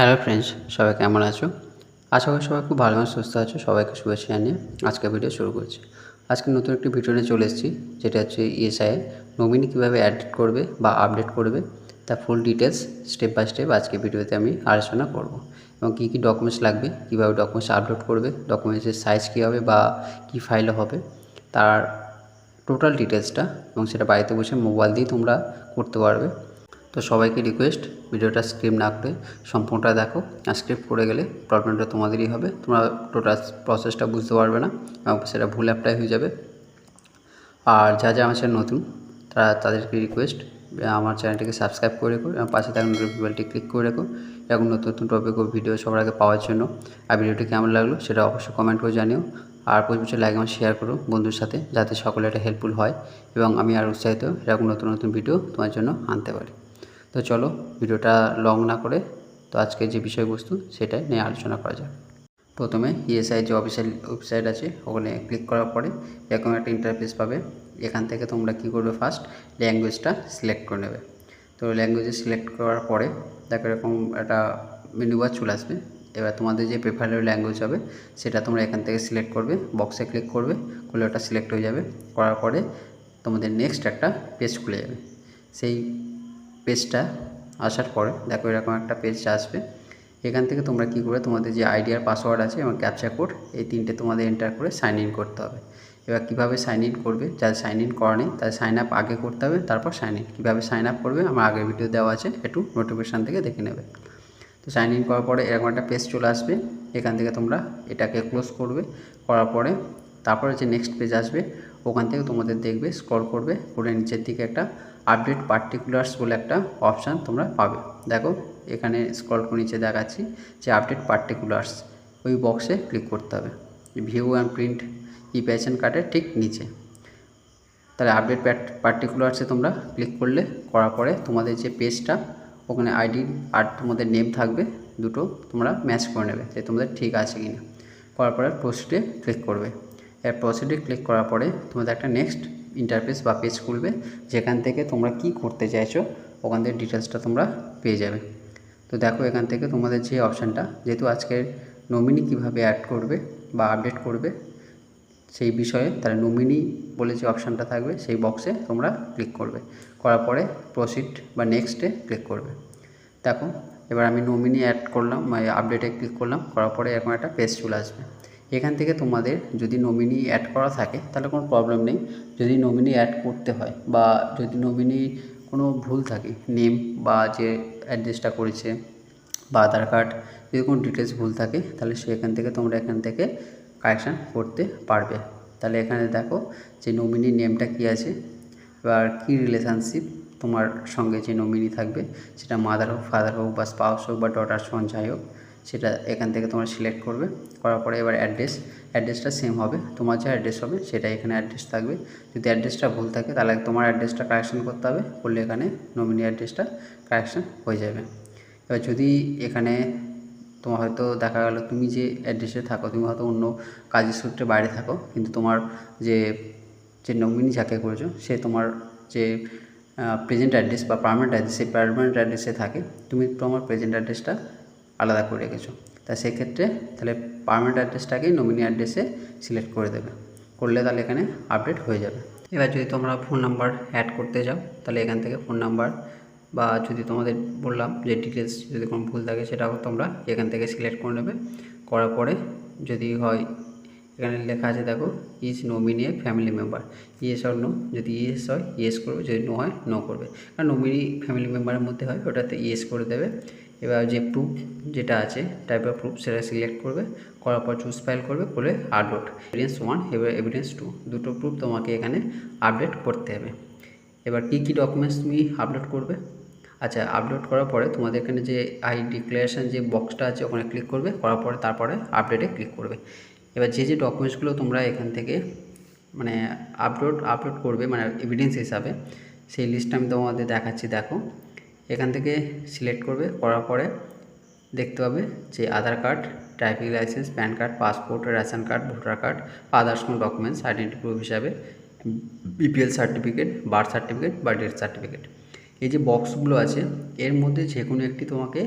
Hello friends, সবাই কেমন আছো? আশা করি সবাই খুব ভালো এবং সুস্থ আছো। সবাইকে শুভেচ্ছা জানিয়ে আজকে ভিডিও শুরু করছি। আজকে নতুন একটি ভিডিও নিয়ে চলে এসেছি, যেটা হচ্ছে ইএসআই নমিনি কীভাবে অ্যাড করবে বা আপডেট করবে তার full details step by step আজকে ভিডিওতে আমি আলোচনা করব। এবং কী কী ডকুমেন্টস লাগবে, কীভাবে ডকুমেন্টস আপলোড করবে, ডকুমেন্টসের সাইজ কী হবে বা কী ফাইলে হবে, তার টোটাল ডিটেলসটা, এবং সেটা বাড়িতে বসে মোবাইল দিয়েই তোমরা করতে পারবে। তো সবাইকে রিকোয়েস্ট, ভিডিওটা স্ক্রিপ্ট না করে সম্পূর্ণটা দেখো। আর স্ক্রিপ্ট করে গেলে প্রবলেমটা তোমাদেরই হবে, তোমরা টোটাল প্রসেসটা বুঝতে পারবে না এবং সেটা ভুল অ্যাপ্লাই হয়ে যাবে। আর যা যা আমার চ্যানেল নতুন তাদেরকে রিকোয়েস্ট, আমার চ্যানেলটিকে সাবস্ক্রাইব করে রেখো এবং পাশে থাকা বেলটি ক্লিক করে রেখো এরকম নতুন নতুন টপিক ও ভিডিও সবার আগে পাওয়ার জন্য। আর ভিডিওটি কেমন লাগলো সেটা অবশ্যই কমেন্ট করে জানিও। আর প্রচুর লাইক এবং শেয়ার করো বন্ধুর সাথে, যাতে সকলে এটা হেল্পফুল হয় এবং আমি আর উৎসাহিত এরকম নতুন নতুন ভিডিও তোমার জন্য আনতে পারি। তো চলো ভিডিওটা লং না করে তো আজকে যে বিষয়বস্তু সেটাই নিয়ে আলোচনা করা যাক। প্রথমে ইএসআই যে অফিসিয়াল ওয়েবসাইট আছে ওখানে ক্লিক করার পরে এরকম একটা ইন্টারফেস পাবে। এখান থেকে তোমরা কী করবে, ফার্স্ট ল্যাঙ্গুয়েজটা সিলেক্ট করে নেবে। তো ল্যাঙ্গুয়েজে সিলেক্ট করার পরে দেখো এরকম একটা মেনু বার চলে আসবে। এবার তোমাদের যে প্রেফারেড ল্যাঙ্গুয়েজ হবে সেটা তোমরা এখান থেকে সিলেক্ট করবে, বক্সে ক্লিক করবে, করলে ওটা সিলেক্ট হয়ে যাবে। করার পরে তোমাদের নেক্সট একটা পেজ খুলে যাবে। সেই পেজটা আসার পরে দেখো এরকম একটা পেজ আসবে। এখান থেকে তোমরা কী করবে, তোমাদের যে আইডি আর পাসওয়ার্ড আছে এবং ক্যাপচা কোড, এই তিনটে তোমাদের এন্টার করে সাইন ইন করতে হবে। এবার কীভাবে সাইন ইন করবে, যাদের সাইন ইন করা নেই তাদের সাইন আপ আগে করতে হবে, তারপর সাইন ইন। কীভাবে সাইন আপ করবে আমার আগের ভিডিও দেওয়া আছে, একটু নোটিফিকেশান থেকে দেখে নেবে। তো সাইন ইন করার পরে এরকম একটা পেজ চলে আসবে। এখান থেকে তোমরা এটাকে ক্লোজ করবে, করার পরে তারপরে যে নেক্সট পেজ আসবে ওখান থেকে তোমাদের দেখবে স্ক্রল করবে করে নিচের দিকে একটা আপডেট পার্টিকুলার্স বলে একটা অপশান তোমরা পাবে। দেখো এখানে স্ক্রল করে নিচে দেখাচ্ছি যে আপডেট পার্টিকুলার্স, ওই বক্সে ক্লিক করতে হবে view and print E pension কার্ডের ঠিক নিচে। তাহলে আপডেট পার্টিকুলার্সে তোমরা ক্লিক করলে, করার পরে তোমাদের যে পেজটা ওখানে আইডি আর তোমাদের নেম থাকবে, দুটো তোমরা ম্যাচ করে নেবে যে তোমাদের ঠিক আছে কি না। করার পরে প্রসিডে ক্লিক করবে। এর প্রসিডে ক্লিক করার পরে তোমাদের একটা নেক্সট ইন্টারফেস বা পেজ খুলবে, যেখান থেকে তোমরা কি করতে চাইছো ওখান থেকে ডিটেলসটা তোমরা পেয়ে যাবে। তো দেখো এখান থেকে তোমাদের যে অপশানটা, যেহেতু আজকের নমিনি কীভাবে অ্যাড করবে বা আপডেট করবে সেই বিষয়ে, তাহলে নমিনি বলে যে অপশানটা থাকবে সেই বক্সে তোমরা ক্লিক করবে। করার পরে প্রসিড বা নেক্সটে ক্লিক করবে। দেখো এবার আমি নমিনি অ্যাড করলাম, আপডেটে ক্লিক করলাম, করার পরে এরকম একটা পেজ চলে আসবে। এখান থেকে তোমাদের যদি নমিনি অ্যাড করা থাকে তাহলে কোনো প্রবলেম নেই। যদি নমিনি অ্যাড করতে হয় বা যদি নমিনি কোনো ভুল থাকে, নেম বা যে অ্যাড্রেসটা করেছে বা আধার কার্ড যদি কোনো ডিটেলস ভুল থাকে, তাহলে সেখান থেকে তোমরা এখান থেকে কারেকশান করতে পারবে। তাহলে এখানে দেখো যে নমিনি নেমটা কী আছে, এবার কী রিলেশনশিপ তোমার সঙ্গে যে নমিনি থাকবে, সেটা মাদার হোক, ফাদার হোক বা স্পাউস হোক বা ডটার সন যাই হোক, সেটা এখান থেকে তোমরা সিলেক্ট করবে। করার পরে এবার অ্যাড্রেসটা সেম হবে, তোমার যে অ্যাড্রেস হবে সেটা এখানে অ্যাড্রেস থাকবে। যদি অ্যাড্রেসটা ভুল থাকে তাহলে তোমার অ্যাড্রেসটা কারেকশন করতে হবে, করলে এখানে নমিনি অ্যাড্রেসটা কারেকশন হয়ে যাবে। এবার যদি এখানে তোমার হয়তো দেখা গেল তুমি যে অ্যাড্রেসে থাকো, তুমি হয়তো অন্য কাজের সূত্রে বাইরে থাকো, কিন্তু তোমার যে নমিনি যাকে করেছো সে তোমার যে প্রেজেন্ট অ্যাড্রেস বা পার্মানেন্ট অ্যাড্রেস, সেই পার্মানেন্ট অ্যাড্রেসে থাকে, তুমি তোমার প্রেজেন্ট অ্যাড্রেসটা আলাদা করে রেখেছো। তা সেক্ষেত্রে তাহলে পার্মানেন্ট অ্যাড্রেসটাকেই নমিনি অ্যাড্রেসে সিলেক্ট করে দেবে, করলে তাহলে এখানে আপডেট হয়ে যাবে। এবার যদি তোমরা ফোন নাম্বার অ্যাড করতে যাও তাহলে এখান থেকে ফোন নাম্বার, বা যদি তোমাদের বললাম যে ডিটেলস যদি কোনো ভুল থাকে সেটাও তোমরা এখান থেকে সিলেক্ট করে নেবে। করার পরে যদি হয় এখানে লেখা আছে দেখো is nominee a family member, yes or no, যদি ইয়েস হয় ইয়েস করবে, যদি নো হয় নো করবে। আর নমিনি ফ্যামিলি মেম্বারের মধ্যে হয় ওটাতে ইয়েস করে দেবে। এবার যে প্রুফ যেটা আছে টাইপ অফ প্রুফ সেটা সিলেক্ট করবে, করার পর চুজ ফাইল করবে, করে আপলোড এভিডেন্স 1 এবার এভিডেন্স 2, দুটো প্রুফ তোমাকে এখানে আপডেট করতে হবে। এবার কী কী ডকুমেন্টস তুমি আপলোড করবে, আচ্ছা আপলোড করার পরে তোমাদের এখানে যে আই ডিক্লারেশান যে বক্সটা আছে ওখানে ক্লিক করবে, করার পরে তারপরে আপডেটে ক্লিক করবে। এবার যে ডকুমেন্টসগুলো তোমরা এখান থেকে মানে আপলোড করবে মানে এভিডেন্স হিসাবে, সেই লিস্টটা আমি তোমাদের দেখাচ্ছি। দেখো এখান থেকে সিলেক্ট করবে, করার পরে দেখতে পাবে যে Aadhaar card, driving licence, PAN card, passport, ration card, voter card, others কোনো ডকুমেন্টস আইডেন্টি প্রুফ হিসাবে বিপিএল সার্টিফিকেট, বার্থ সার্টিফিকেট বা ডেথ সার্টিফিকেট। এই যে বক্সগুলো আছে এর মধ্যে যে কোনো একটি তোমাকে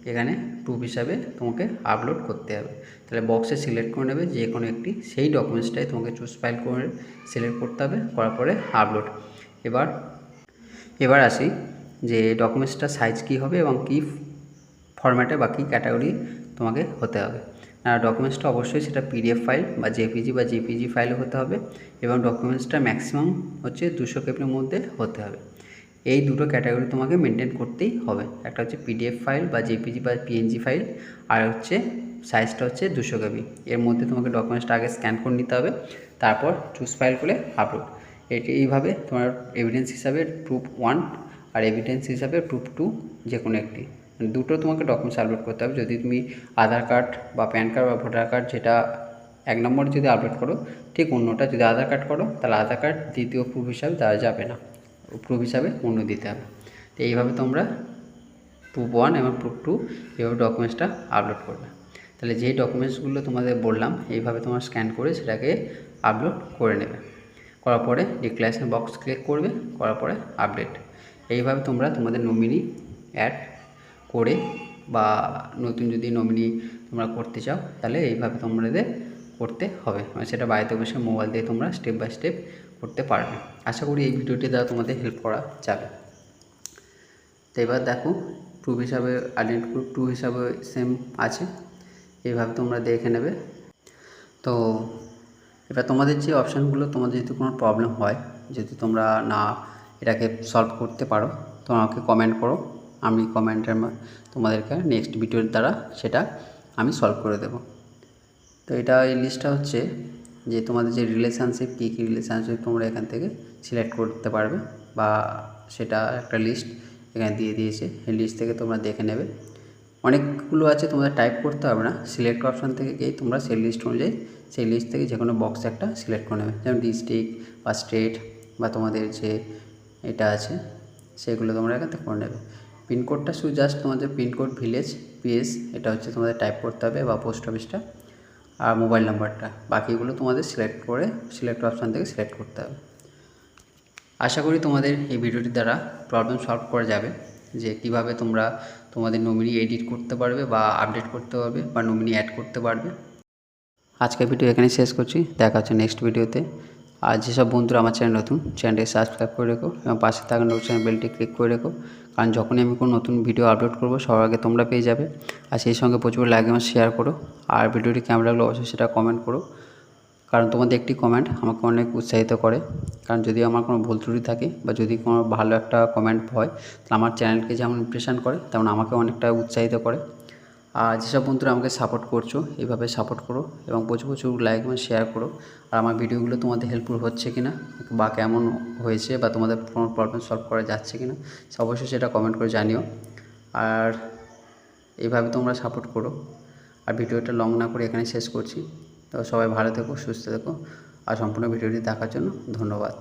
এখানে প্রুফ হিসাবে তোমাকে আপলোড করতে হবে। তাহলে বক্সে সিলেক্ট করে নেবে যে কোনো একটি, সেই ডকুমেন্টসটাই তোমাকে চুজ ফাইল করে সিলেক্ট করতে হবে, করার পরে আপলোড। এবার আসি যে ডকুমেন্টসটা সাইজ কী হবে এবং কী ফরম্যাটে বা কী ক্যাটাগরি তোমাকে হতে হবে। ডকুমেন্টসটা অবশ্যই সেটা পিডিএফ ফাইল বা জেপিজি বা জেপিজি ফাইল হতে হবে এবং ডকুমেন্টসটা ম্যাক্সিমাম হচ্ছে 200 কেবির মধ্যে হতে হবে। এই দুটো ক্যাটাগরি তোমাকে মেনটেন করতেই হবে। একটা হচ্ছে পিডিএফ ফাইল বা জেপিজি বা পিএনজি ফাইল, আর হচ্ছে সাইজটা হচ্ছে 200 কেবি। এর মধ্যে তোমাকে ডকুমেন্টসটা আগে স্ক্যান করে নিতে হবে, তারপর চুজ ফাইল করে আপলোড। এইভাবে তোমার এভিডেন্স হিসাবে প্রুফ 1 আর এভিডেন্স হিসাবে প্রুফ 2 যে কোনো একটি, দুটো তোমাকে ডকুমেন্টস আপলোড করতে হবে। যদি তুমি আধার কার্ড বা প্যান কার্ড বা ভোটার কার্ড যেটা 1 নম্বরে যদি আপলোড করো, ঠিক অন্যটা যদি আধার কার্ড করো তাহলে আধার কার্ড দ্বিতীয় প্রুফ হিসাবে দেওয়া যাবে না, প্রুফ হিসাবে অন্য দিতে হবে। তো এইভাবে তোমরা প্রুফ 1 এবং প্রুফ 2 এইভাবে ডকুমেন্টসটা আপলোড করবে। তাহলে যেই ডকুমেন্টসগুলো তোমাদের বললাম এইভাবে তোমরা স্ক্যান করে সেটাকে আপলোড করে নেবে। করার পরে ডিক্লারেশন বক্স ক্লিক করবে, করার পরে আপডেট। এইভাবে তোমরা তোমাদের নমিনি অ্যাড করে বা নতুন যদি নমিনি তোমরা করতে চাও তাহলে এইভাবে তোমাদের করতে হবে, মানে সেটা বাড়িতে বসে মোবাইল দিয়ে তোমরা স্টেপ বাই স্টেপ করতে পারবে। আশা করি এই ভিডিওটি দ্বারা তোমাদের হেল্প করা যাবে। তো এবার দেখো প্রুফ হিসাবে আইডেন্টি প্রুফ 2 হিসাবে সেম আছে, এইভাবে তোমরা দেখে নেবে। তো এবার তোমাদের যে অপশানগুলো, তোমাদের যদি কোনো প্রবলেম হয়, যদি তোমরা না এটাকে সলভ করতে পারো তো আমাকে কমেন্ট করো, আমি কমেন্টের তোমাদেরকে নেক্সট ভিডিওর দ্বারা সেটা আমি সলভ করে দেব। তো এটা এই লিস্টটা হচ্ছে যে তোমাদের যে রিলেশনশিপ, কী কী রিলেশনশিপ তোমরা এখান থেকে সিলেক্ট করতে পারবে, বা সেটা একটা লিস্ট এখানে দিয়ে দিয়েছে, এই লিস্ট থেকে তোমরা দেখে নেবে। অনেকগুলো আছে, তোমাদের টাইপ করতে হবে না, সিলেক্ট অপশান থেকে গিয়ে তোমরা সেই লিস্ট অনুযায়ী সেই লিস্ট থেকে যে কোনো বক্স একটা সিলেক্ট করে নেবে, যেমন ডিস্ট্রিক্ট বা স্টেট বা তোমাদের যে এটা আছে সেগুলো তোমরা এখান থেকে করে নেবে। পিনকোডটা শুধু জাস্ট তোমাদের পিনকোড, ভিলেজ, পিএস এটা হচ্ছে তোমাদের টাইপ করতে হবে, বা পোস্ট অফিসটা আর মোবাইল নাম্বারটা, বাকিগুলো তোমাদের সিলেক্ট করে সিলেক্ট অপশান থেকে সিলেক্ট করতে হবে। আশা করি তোমাদের এই ভিডিওটির দ্বারা প্রবলেম সলভ করা যাবে, যে কিভাবে তোমরা তোমাদের নমিনি এডিট করতে পারবে বা আপডেট করতে পারবে বা নমিনি অ্যাড করতে পারবে। আজকের ভিডিও এখানে শেষ করছি, দেখা হচ্ছে নেক্সট ভিডিওতে। আর যেসব বন্ধুরা আমার চ্যানেল নতুন, চ্যানেলটি সাবস্ক্রাইব করে রেখো এবং পাশে থাকা নোটিফিকেশন বেলটি ক্লিক করে রেখো, কারণ যখনই আমি কোনো নতুন ভিডিও আপলোড করবো সবার আগে তোমরা পেয়ে যাবে। আর সেই সঙ্গে প্রচুর লাইক এবং শেয়ার করো, আর ভিডিওটি কেমন লাগলো অবশ্যই সেটা কমেন্ট করো, কারণ তোমাদের একটি কমেন্ট আমাকে অনেক উৎসাহিত করে। কারণ যদি আমার কোনো ভুল ত্রুটি থাকে বা যদি কোনো ভালো একটা কমেন্ট হয় তাহলে আমার চ্যানেলকে যেমন ইমপ্রেশন করে তেমন আমাকে অনেকটা উৎসাহিত করে। আর যেসব বন্ধুরা আমাকে সাপোর্ট করছো এইভাবে সাপোর্ট করো এবং প্রচুর প্রচুর লাইক এবং শেয়ার করো। আর আমার ভিডিওগুলো তোমাদের হেল্পফুল হচ্ছে কিনা বা কেমন হয়েছে বা তোমাদের কোনো প্রবলেম সলভ করা যাচ্ছে কিনা অবশ্যই সেটা কমেন্ট করে জানিও। আর এইভাবে তোমরা সাপোর্ট করো। আর ভিডিওটা লং না করে এখানে শেষ করছি। তো সবাই ভালো থেকো, সুস্থ থেকো, আর সম্পূর্ণ ভিডিওটি দেখার জন্য ধন্যবাদ।